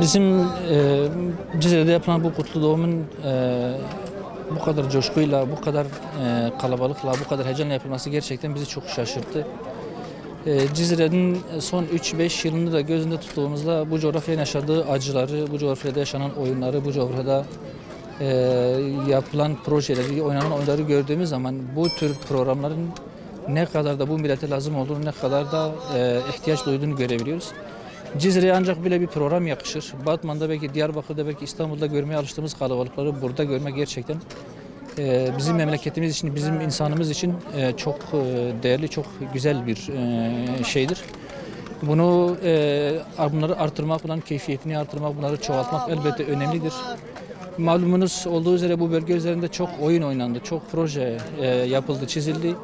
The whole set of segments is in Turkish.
Bizim Cizre'de yapılan bu kutlu doğumun bu kadar coşkuyla, bu kadar kalabalıkla, bu kadar heyecanla yapılması gerçekten bizi çok şaşırttı. Cizre'nin son 3-5 yılını da gözünde tuttuğumuzda bu coğrafyanın yaşadığı acıları, bu coğrafyada yaşanan oyunları, bu coğrafyada yapılan projeleri, oynanan oyunları gördüğümüz zaman bu tür programların ne kadar da bu millete lazım olduğunu, ne kadar da ihtiyaç duyduğunu görebiliyoruz. Cizre'ye ancak böyle bir program yakışır. Batman'da belki, Diyarbakır'da belki, İstanbul'da görmeye alıştığımız kalabalıkları burada görmek gerçekten bizim memleketimiz için, bizim insanımız için çok değerli, çok güzel bir şeydir. Bunları artırmak, bunların keyfiyetini artırmak, bunları çoğaltmak elbette önemlidir. Malumunuz olduğu üzere bu bölge üzerinde çok oyun oynandı, çok proje yapıldı, çizildi.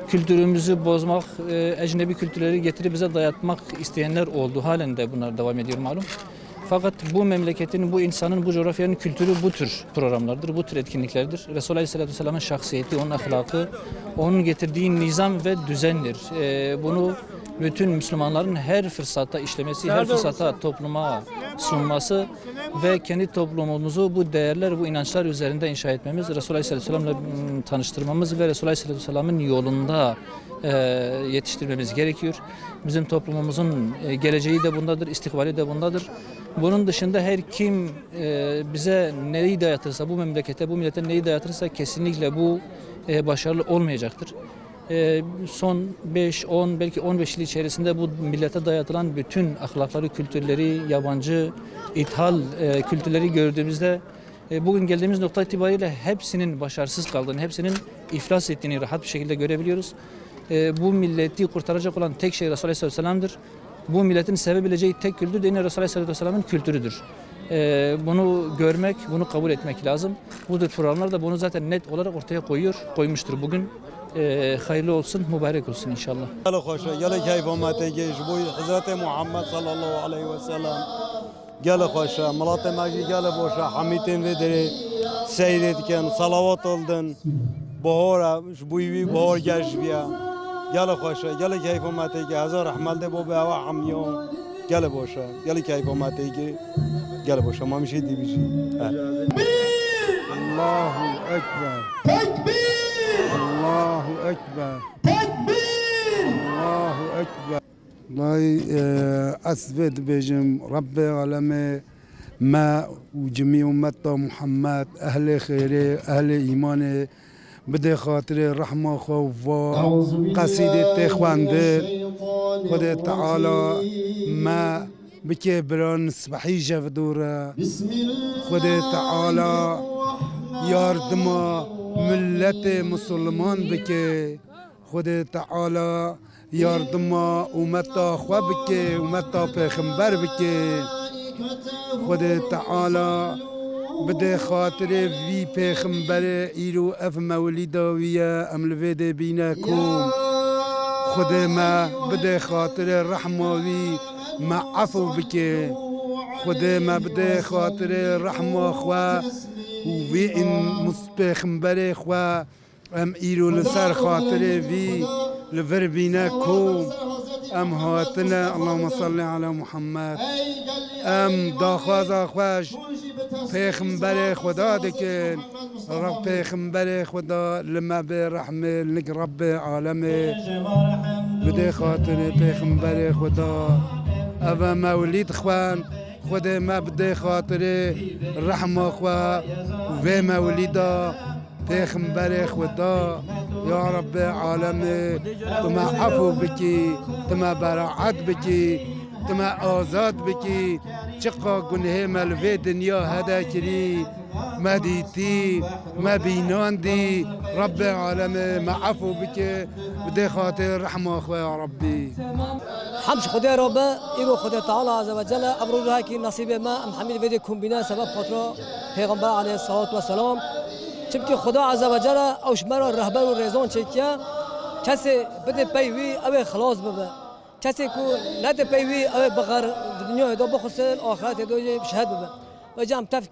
Kültürümüzü bozmak, ecnebi kültürleri getirip bize dayatmak isteyenler oldu. Halen de bunlar devam ediyor malum. Fakat bu memleketin, bu insanın, bu coğrafyanın kültürü bu tür programlardır, bu tür etkinliklerdir. Resulullah Aleyhisselatü Vesselam'ın şahsiyeti, onun ahlakı, onun getirdiği nizam ve düzendir. Bunu bütün Müslümanların her fırsatta işlemesi, her fırsatta topluma sunması ve kendi toplumumuzu bu değerler, bu inançlar üzerinde inşa etmemiz, Resulullah Aleyhisselatü Vesselam'la tanıştırmamız ve Resulullah Aleyhisselatü Vesselam'ın yolunda yetiştirmemiz gerekiyor. Bizim toplumumuzun geleceği de bundadır, istikbali de bundadır. Bunun dışında her kim bize neyi dayatırsa, bu memlekete, bu millete neyi dayatırsa kesinlikle bu başarılı olmayacaktır. Son 5-10 belki 15 yıl içerisinde bu millete dayatılan bütün ahlakları, kültürleri, yabancı, ithal kültürleri gördüğümüzde bugün geldiğimiz nokta itibariyle hepsinin başarısız kaldığını, hepsinin iflas ettiğini rahat bir şekilde görebiliyoruz. Bu milleti kurtaracak olan tek şey Resulullah Aleyhisselatü Vesselam'dır. Bu milletin sevebileceği tek kültür de yine Resulullah Aleyhisselatü Vesselam'ın kültürüdür. Bunu görmek, bunu kabul etmek lazım. Bu tür programlar da bunu zaten net olarak ortaya koymuştur bugün. Hayırlı olsun, mübarek olsun inşallah. Yalla hoşa, yalla keyfamete geç. Bu Hazreti Muhammed sallallahu aleyhi ve sellem. Yalla hoşa, Malatya maji yalla boşa. Hamidin ve deri seyretken salavat oldun. Bahara, bu evi bahar geçbiya. Yalla hoşa, yalla keyfamete geç. Hazar rahmelde bu beva hamyon. Yalla boşa, yalla keyfamete geç. Yalla boşa, mamişi dibişi. Allahu Ekber. Tekbir. Allahu Ekber. Tekbir. Allahu Ekber. الله أثبت بجم رب العالمين ما وجميع أمة محمد أهل خيره أهل إيمانه بده خاطر رحمة خوف قصيدة تخواندر خدا تعالى ما بكبران صبحي جفدورة خدا تعالى ياردم ملت مسلمان بكي خدا تعالى yardım ümmeta xwe bike, ümmeta peygamber bike. Xuda Teala bide xatirê vî peygamberê îro ev mewlîda wî ye em li vê de bîne kom. Xuda me bide xatirê rehma wî me efw bike. Xuda me bide xatirê rehma xwe û vê peygamberê xwe em îro li ser xatirê vî لفربينا كوم ام هاتنا اللهم صل على محمد ام داخوازا خوش پیغمبر خدا دکن رب پیغمبر خدا لما برحمه لك رب عالمه بده خاطر پیغمبر خدا اما مولید خوان خدا ما بده خاطر رحمه خوا و مولیدا پیغمبر خدا یا رب عالمه تما عفو بکی تما براعت بکی تما آزاد بکی چقا گناه ملوی دنیا هدا کری ما دیتی ما بیناندی رب عالمه ما عفو بکی بده خاطر رحمه اخوه یا ربی حمش خدا ربه ایرو خدا تعالی عز و جل ابروزها کی نصیب ما ام حمید ویدی کمبینا سبب خاطر پیغمبر علیه الصلاه و السلام چبکی خدا عز و جل اوش مرا رهبر و ریزان چکیا کسی بده پیوی او خلاص ببه کسی کو نده پیوی او بغیر دنیا دو بخسر آخرت دو شهد ببه و جام تف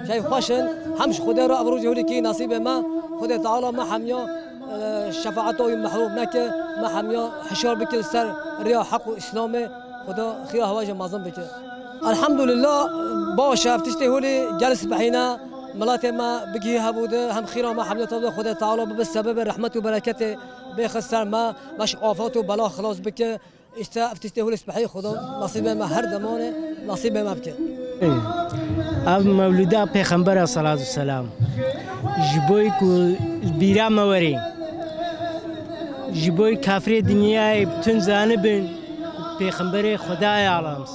شای خوشن همش خدا را ابروز هولی کی نصیب ما خدا تعالی ما حمیا شفاعت و محروم نکه ما حمیا حشار بکل سر ریا حق و اسلام خدا خیر هواج معظم بکه الحمد لله باش افتشتي هولي جالس بحينا ملاتي ما بقي هبوده هم خيرا ما حمد الله خدا تعالى بسبب رحمته وبركته بخسر ما مش آفاته بلا خلاص بك افتشتي هولي سبحي خدا نصيبه ما هر دمانه نصيبه ما بك اب مولودا پیغمبر صلی الله علیه و سلام جبوی کو بیرا موری جبوی کافر دنیای بتون زانبن پیغمبر خدای عالم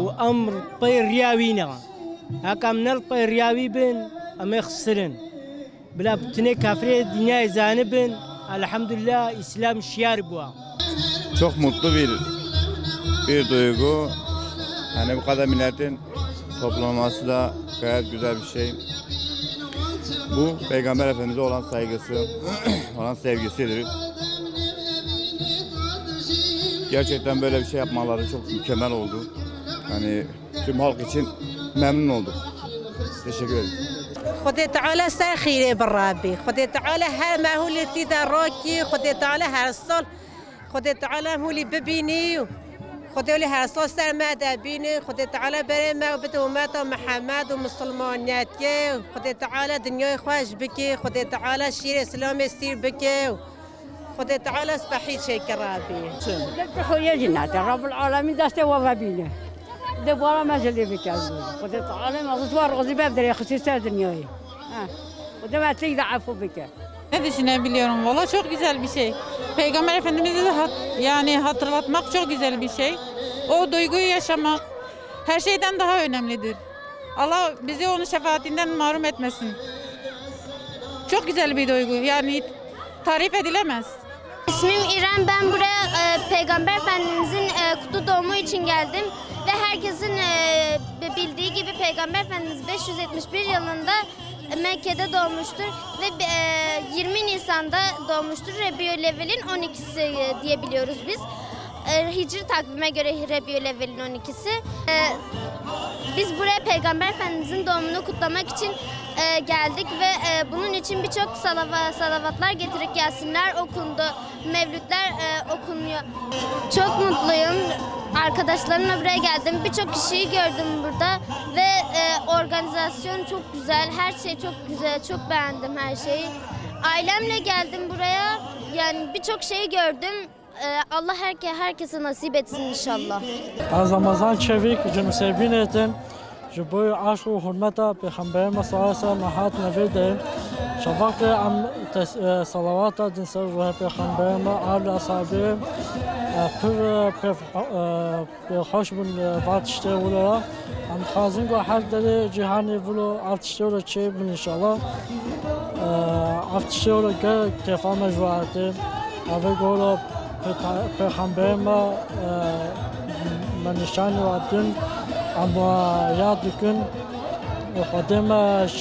و امر طير رياوينا هكام نل طير رياوي بن ام يخسرن بلا بتني كافر دنيا زانبن الحمد لله اسلام şiar بوا. Çok mutlu bir duygu. Hani bu kadar milletin toplanması da gayet güzel bir şey. Bu Peygamber Efendimiz'e olan saygısı, olan sevgisidir. Gerçekten böyle bir şey yapmaları çok mükemmel oldu. Hani tüm halk için memnun olduk. Teşekkür ederim. خدای تعالی سر خیره برابی خدای تعالی هر ماهولی تدارکی خدای تعالی هر سال خدای تعالی مولی ببینی خدای هر سال سر ماده بینی خدای تعالی برای ما و بده امت محمد و مسلمانیت که خدای تعالی دنیای خوش بکی خدای تعالی شیر اسلام سیر بکی خدای تعالی سبحی شکر رابی خویا جنات رب العالمین دسته و ربینه دوباره مجلی بکردم خدای تعالی مغزوار غزی ببدری خصوصا dünyayı o da mesleği de affı bekler. Ne düşünebiliyorum valla çok güzel bir şey. Peygamber Efendimiz'i de yani hatırlatmak çok güzel bir şey. O duyguyu yaşamak her şeyden daha önemlidir. Allah bizi onun şefaatinden mahrum etmesin. Çok güzel bir duygu yani tarif edilemez. İsmim İrem, ben buraya Peygamber Efendimizin kutlu doğumu için geldim. Ve herkesin bildiği gibi Peygamber Efendimiz 571 yılında Mekke'de doğmuştur ve 20 Nisan'da doğmuştur. Rabiülevvel'in 12'si diye biliyoruz biz. Hicri takvime göre Rabiülevvel'in 12'si. Biz buraya Peygamber Efendimizin doğumunu kutlamak için geldik ve bunun için birçok salavatlar getirip Yasinler okundu, mevlütler okunuyor. Çok mutluyum. Arkadaşlarımla buraya geldim. Birçok kişiyi gördüm burada ve organizasyon çok güzel, her şey çok güzel, çok beğendim her şeyi. Ailemle geldim buraya, yani birçok şeyi gördüm. Allah herkese nasip etsin inşallah. Az Ramazan çevik, cümsebin etin, jiboy aşk ve hürmeta Peygamberimiz sallallahu aleyhi ve sellem hat nevide. Şafakı am salavata din ser ruh Peygamberimiz al ashabi per hoş bun vatişte ola. Am khazin go her deli cihani vulu artışte ola çebin inşallah. Artışte ola kefa mecbuati. Ave golo Peygamberimiz منشان و دن اما یاد کن خودم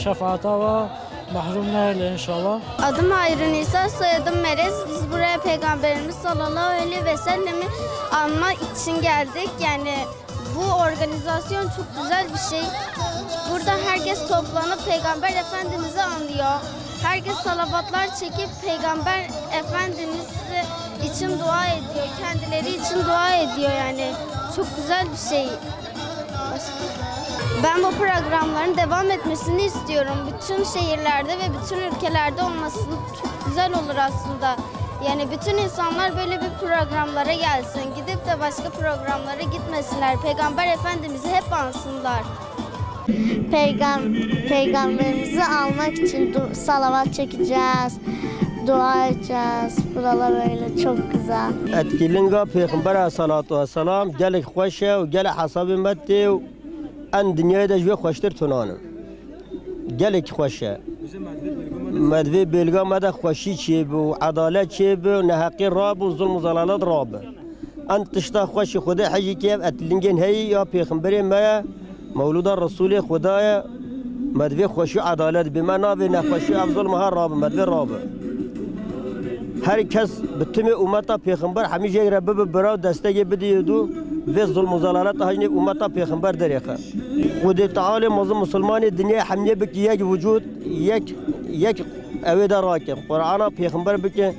شفاعت و mahrum neyle inşallah. Adım Hayrun İsa, soyadım Merez. Biz buraya Peygamberimiz sallallahu aleyhi ve sellem'i anma için geldik. Yani bu organizasyon çok güzel bir şey. Burada herkes toplanıp Peygamber Efendimiz'i anlıyor. Herkes salavatlar çekip Peygamber Efendimiz için dua ediyor. Kendileri için dua ediyor yani. Çok güzel bir şey. Ben bu programların devam etmesini istiyorum. Bütün şehirlerde ve bütün ülkelerde olması çok güzel olur aslında. Yani bütün insanlar böyle bir programlara gelsin. Gidip de başka programlara gitmesinler. Peygamber Efendimiz'i hep ansınlar. Peygamberimizi almak için salavat çekeceğiz. Dua edeceğiz. Buralar böyle çok güzel. Etkilinga Peygamber sallallahu aleyhi ve sellem gelek hoşe ve gelek hasabı metti en dünyada jwe hoştur tunanın. Gelek hoşe. Medve belga mada hoşi çebu, adalet çebu, nehaqi rabu, zulm zalalat rabu. Ant tışta hoşi Xuda haji kev etlingen hey ya Peygamber ma mevluda Resulü Xudaya medve hoşi adalet bimana ve nehhoşi afzal mahar rabu medve rabu. Herkes bütün ümmeta Peygamber hamice Rabbi berav desteği bediyordu ve zulm zalalat hacni ümmeta Peygamber dereka. Xuda Teala mazlum Müslümanı dünya hamiye biki yek vücut yek evde rakin. Kur'an'a Peygamber biki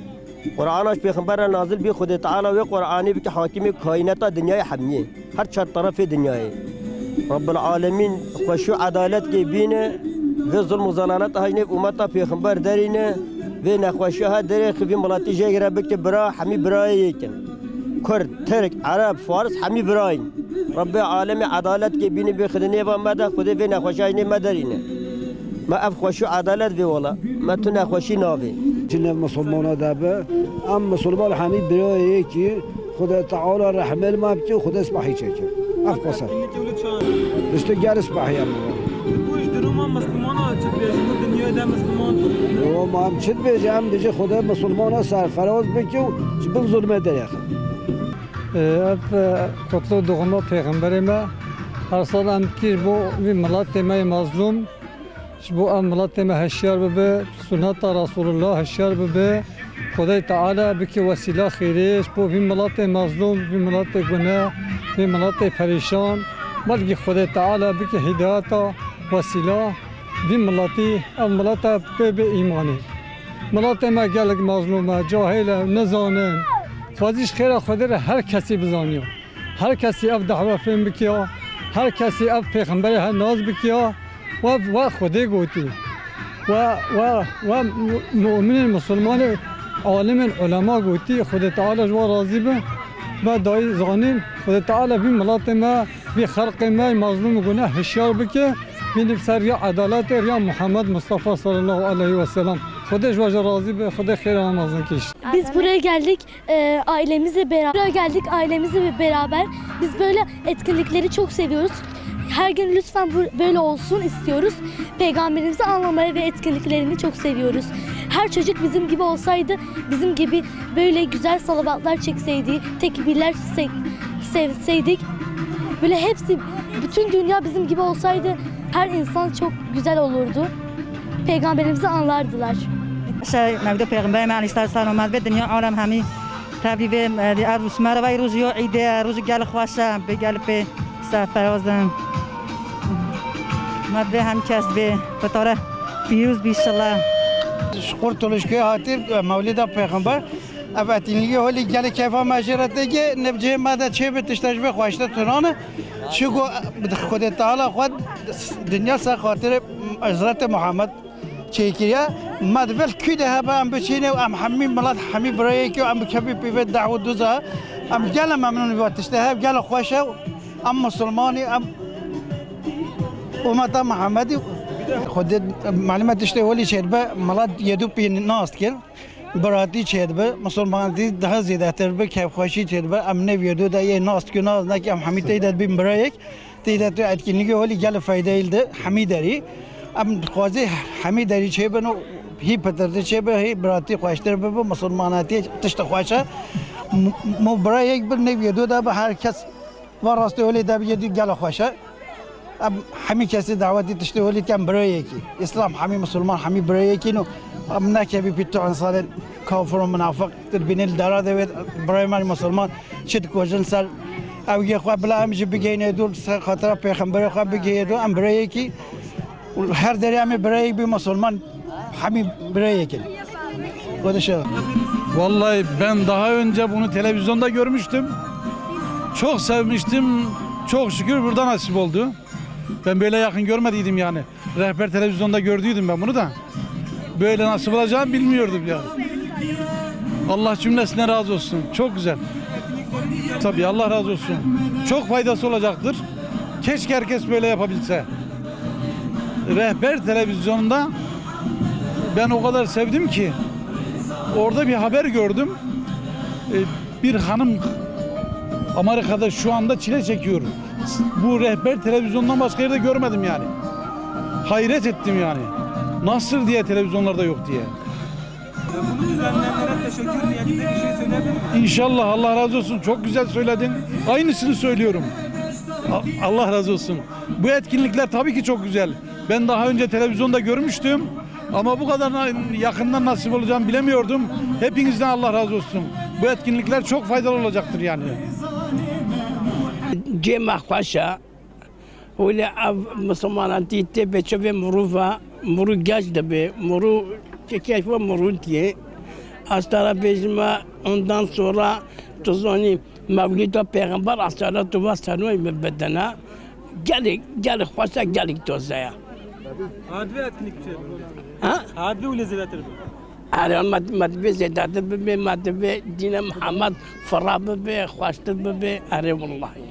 قرآنش پیغمبر نازل بی خود تعالی و قرآنی بی که حاکم کائنات دنیای حمیه هر چهار طرف دنیای رب العالمین خوشو عدالت کی بینه و ظلم و ضلالت هجنه امت پیغمبر درینه و نخوشی ها دری خوی ملاتی جگر بکه برا حمی برای یکن کرد ترک عرب فارس حمی براین رب العالمین عدالت کی بینه بی خدنی و مده خود و نخوشی هجنه مدرینه ما اف خوشو عدالت بی والا ما تو نخوشی ناوی چنه مسلمان دابه ام مسلمان حمی برای کی خدا تعالی رحمه ما بچه خدا اسمحی چه اف قصه دشت گر اسمحی ام بوش دروما مسلمان ها چه بیجیم دنیا ده مسلمان و ما هم چه بیجیم دیگه خدا مسلمان ها سرفراز بکه و بن ظلمه دریخ اف قتل دوغما پیغمبر ما هر سال هم کیر بو ملت ما مظلوم بو ملت ما هشیار به سنت رسول الله هشیار به خدای تعالی بکی وسیله خیریش بو ملت مظلوم ملت گناه ملت پریشان بلکه خدای تعالی بکی هدایت وسیله ملتی ملت به ایمانی ملت ما گلگ مظلومه جاهل نزانه فازیش خیر خدا هر کسی بزانیو هر کسی اف دعوه فهم بکیا هر کسی اف پیغمبر هر ناز بکیا و خدا گویی و مؤمن مسلمان عالم علما گویی خدا تعالی جو راضی به و دای زانین خدا تعالی بی ملت ما بی خلق ما مظلوم گناه هشیار بکه بین سر یا عدالت یا محمد مصطفی صلی الله علیه و سلم خودش واجه راضی به خدا خیر Ramazan keşti. Biz buraya geldik ailemizle beraber. Biz böyle etkinlikleri çok seviyoruz. Her gün lütfen böyle olsun istiyoruz. Peygamberimizi anlamayı ve etkinliklerini çok seviyoruz. Her çocuk bizim gibi olsaydı, bizim gibi böyle güzel salavatlar çekseydi, tekbirler sevseydik, böyle hepsi, bütün dünya bizim gibi olsaydı her insan çok güzel olurdu. Peygamberimizi anlardılar. مبدا پیغمبر من علیه السلام اومد به دنیا عالم همین تبلیغ عروس مروای روز یا عید روز گل خواشم به گل به سفرازم مد به هم کس به بطاره پیروز بیشالله قرطلش که هاتیر مولد پیغمبر افتینلی هولی گل کیفا مجرته که نبجه ماده چه به تشتاج به خواشته تنانه چگو خود تعالی خود دنیا سر خاطر حضرت محمد چیکیه مدول کیده ها ام بچینه و ام حمی ملت حمی برای که ام کبی پیوت دعوت دوزه ام گل ممنون واتشته ها گل خوشه ام مسلمانی ام امت محمدی خود معلومات تشته ولی شد به ملت یدو پی ناست کن براتی شد به مسلمانی ده زیاده تر به کیف خوشی شد به ام نویدو ده یه ناست که ناز نکی ام حمی تیدت بیم برای تیدت تو اتکنیگه ولی گل فایده ایلده حمی داری ام خوازی حمی داری چه بنو هی پترده چه به هی براتی خوشتر به مسلماناتی تشت خوشه مو برای یک بر نویدو ده به هر کس و راسته ولی ده بیدی گل خوشه ام حمی کسی دعوتی تشت ولی کم برای یکی اسلام حمی مسلمان حمی برای یکی نو ام نکه بی پیتو انسان کافر و منافق تربینل داره دوید برای من مسلمان چت کوچن سر او یه خواه بلا همیشه بگینه دول خاطر پیغمبر خواه بگینه دول ام برای یکی her deremi birey bir Müslüman hami birey ekin. Vallahi ben daha önce bunu televizyonda görmüştüm. Çok sevmiştim. Çok şükür burada nasip oldu. Ben böyle yakın görmediydim yani. Rehber televizyonda gördüydüm ben bunu da. Böyle nasip olacağını bilmiyordum yani. Allah cümlesine razı olsun. Çok güzel. Tabii Allah razı olsun. Çok faydası olacaktır. Keşke herkes böyle yapabilse. Rehber televizyonunda ben o kadar sevdim ki orada bir haber gördüm. Bir hanım Amerika'da şu anda çile çekiyor. Bu rehber televizyondan başka yerde görmedim yani. Hayret ettim yani. Nasıl diye televizyonlarda yok diye. Bunu düzenleyenlere teşekkür niyetinde bir şey söyleyebilir miyim? İnşallah Allah razı olsun. Çok güzel söyledin. Aynısını söylüyorum. Allah razı olsun. Bu etkinlikler tabii ki çok güzel. Ben daha önce televizyonda görmüştüm ama bu kadar yakından nasip olacağını bilemiyordum. Hepinizden Allah razı olsun. Bu etkinlikler çok faydalı olacaktır yani. Cema Paşa öyle Müslümanlar diye beçe ve muruva muru gaz da be muru çekeyfe muru diye Astara bezme ondan sonra tuzani Mevlid-i Peygamber Aleyhissalatu vesselam bedene gelik hoşa gelik tozaya. Adve etkinlik bir şey. Ha? Adve öyle zedetir. Arı madbe zedadır be madbe dine Muhammed farabı be hoştur be arı vallahi.